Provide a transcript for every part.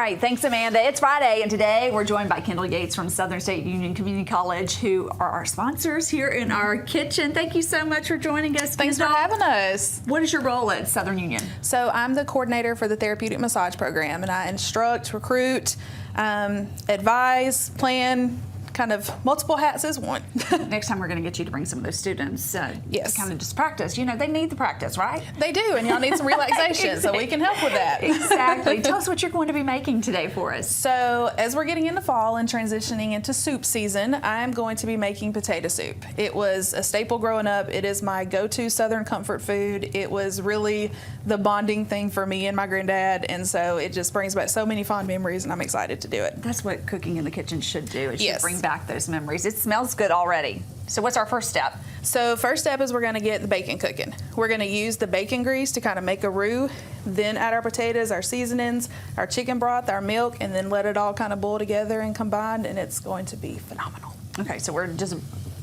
All right, thanks, Amanda. It's Friday, and today we're joined by Kendall Yates from Southern State Union Community College, who are our sponsors here in our kitchen. Thank you so much for joining us. Thanks for having us. What is your role at Southern Union? So I'm the coordinator for the therapeutic massage program, and I instruct, recruit, advise, plan, kind of multiple hats as one. Next time we're going to get you to bring some of those students Yes. to kind of just practice. You know, they need the practice, right? They do, and y'all need some relaxation, so we can help with that. Exactly. Tell us what you're going to be making today for us. So as we're getting into fall and transitioning into soup season, I'm going to be making potato soup. It was a staple growing up. It is my go-to Southern comfort food. It was really the bonding thing for me and my granddad, and so it just brings back so many fond memories, and I'm excited to do it. That's what cooking in the kitchen should do. It should Yes. bring back those memories. It smells good already. So what's our first step? So first step is we're going to get the bacon cooking. We're going to use the bacon grease to kind of make a roux, then add our potatoes, our seasonings, our chicken broth, our milk, and then let it all kind of boil together and combine, and it's going to be phenomenal. Okay, so we're just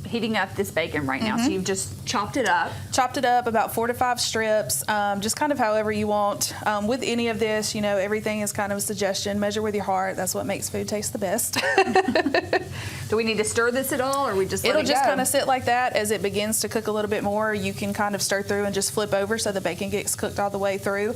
heating up this bacon right now. So you've just chopped it up. Chopped it up about 4 to 5 strips, just kind of however you want. With any of this, you know, everything is kind of a suggestion. Measure with your heart. That's what makes food taste the best. Do we need to stir this at all, or we just let It'll it just go? kind of sit like that. As it begins to cook a little bit more, you can kind of stir through and just flip over so the bacon gets cooked all the way through.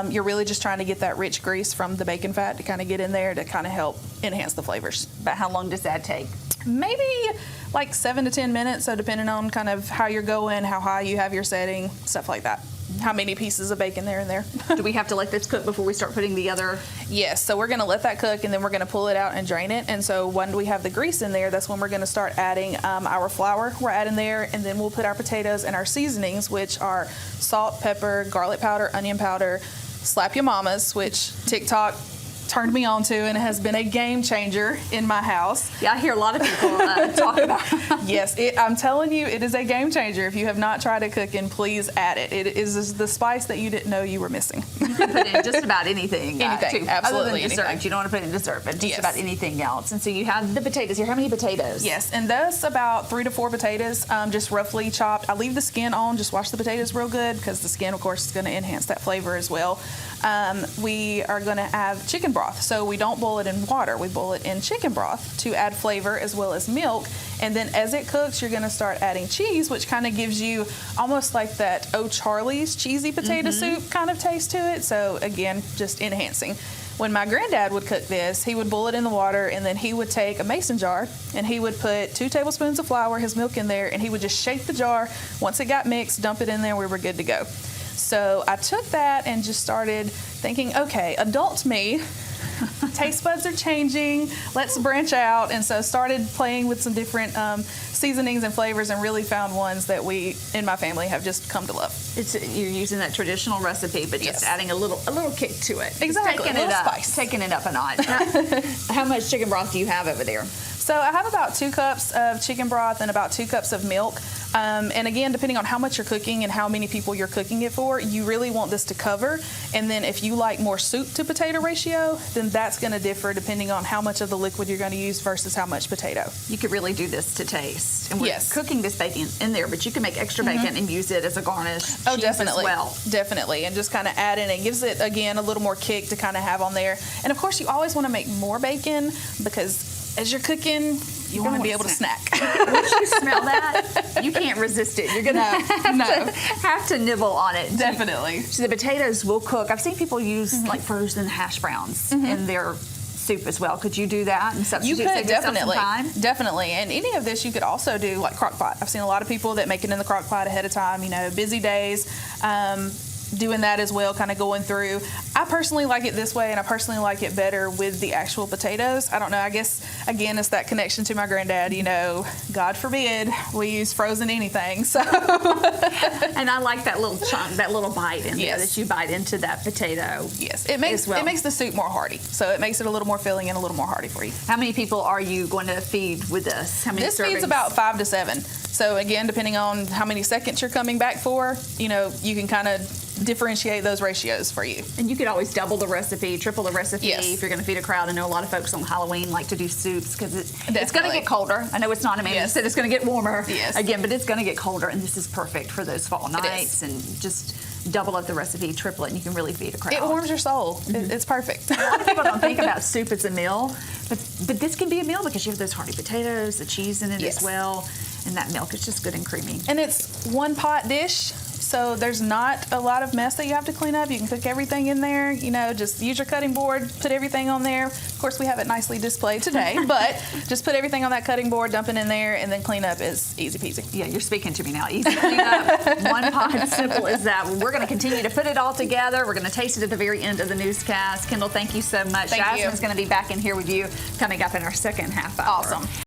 You're really just trying to get that rich grease from the bacon fat to kind of get in there to kind of help enhance the flavors. But how long does that take? Maybe like 7 to 10 minutes, so depending on kind of how you're going, how high you have your setting, stuff like that. How many pieces of bacon there and there. Do we have to let this cook before we start putting the other? Yes, so we're going to let that cook, and then we're going to pull it out and drain it. And so when we have the grease in there, that's when we're going to start adding our flour. We're adding there, and then we'll put our potatoes and our seasonings, which are salt, pepper, garlic powder, onion powder, Slap Your Mamas, which TikTok turned me on to, and it has been a game changer in my house. Yeah, I hear a lot of people talk about it. Yes, I'm telling you, it is a game changer. If you have not tried it cooking, please add it. It is the spice that you didn't know you were missing. You can put in just about anything. Anything, too. absolutely Other than dessert. anything. You don't want to put in dessert, but just Yes. about anything else. And so you have the potatoes here. How many potatoes? Yes, and that's about 3 to 4 potatoes, just roughly chopped. I leave the skin on, just wash the potatoes real good, because the skin, of course, is going to enhance that flavor as well. We are going to have chicken broth, so we don't boil it in water. We boil it in chicken broth to add flavor as well as milk. And then as it cooks, you're going to start adding cheese, which kind of gives you almost like that O'Charlie's cheesy potato soup kind of taste to it. So again, just enhancing. When my granddad would cook this, he would boil it in the water, and then he would take a mason jar and he would put 2 tablespoons of flour, his milk in there, and he would just shake the jar. Once it got mixed, dump it in there, we were good to go. So I took that and just started thinking, okay, adult me, taste buds are changing, let's branch out. And so started playing with some different seasonings and flavors, and really found ones that we in my family have just come to love. You're using that traditional recipe, but just Yes. adding a little kick to it. Exactly, Taking a it little up, spice. taking it up a notch. How much chicken broth do you have over there? So I have about 2 cups of chicken broth and about 2 cups of milk. And again, depending on how much you're cooking and how many people you're cooking it for, you really want this to cover. And then if you like more soup to potato ratio, then that's going to differ depending on how much of the liquid you're going to use versus how much potato. You could really do this to taste. And we're Yes. cooking this bacon in there, but you can make extra bacon and use it as a garnish. Oh, cheese definitely. As well. Definitely. And just kind of add in. It gives it, again, a little more kick to kind of have on there. And of course, you always want to make more bacon, because as you're cooking, you want to be able to snack. Once you smell that, you can't resist it. You're going to have to nibble on it. Definitely. So the potatoes will cook. I've seen people use like frozen hash browns in their soup as well. Could you do that and You substitute? could, save yourself some definitely. time? Definitely. And any of this you could also do like crock pot. I've seen a lot of people that make it in the crock pot ahead of time, you know, busy days. Doing that as well, kind of going through. I personally like it this way, and I personally like it better with the actual potatoes. I don't know, I guess, again, it's that connection to my granddad, you know, God forbid we use frozen anything, so. And I like that little chunk, that little bite in there Yes. that you bite into that potato. Yes, it makes the soup more hearty, so it makes it a little more filling and a little more hearty for you. How many people are you going to feed with this? How many This servings? feeds about 5 to 7. So again, depending on how many seconds you're coming back for, you know, you can kind of differentiate those ratios for you. And you could always double the recipe, triple the recipe Yes. if you're going to feed a crowd. I know a lot of folks on Halloween like to do soups because it's going to Definitely. get colder. I know it's not. Amanda Yes. said it's going to get warmer Yes. again, but it's going to get colder, and this is perfect for those fall is. nights and just double up the recipe, triple it, and you can really feed a crowd. It warms your soul. It's perfect. A lot of people don't think about soup as a meal, but this can be a meal because you have those hearty potatoes, the cheese in it Yes. as well, and that milk is just good and creamy. And it's one pot dish, so there's not a lot of mess that you have to clean up. You can cook everything in there, just use your cutting board, put everything on there. Of course, we have it nicely displayed today, but just put everything on that cutting board, dump it in there, and then clean up is easy peasy. Yeah, you're speaking to me now. Easy clean up, one pot, simple as that. Well, we're going to continue to put it all together. We're going to taste it at the very end of the newscast. Kendall, thank you so much. Thank you. Jasmine's going to be back in here with you coming up in our second half hour. Awesome.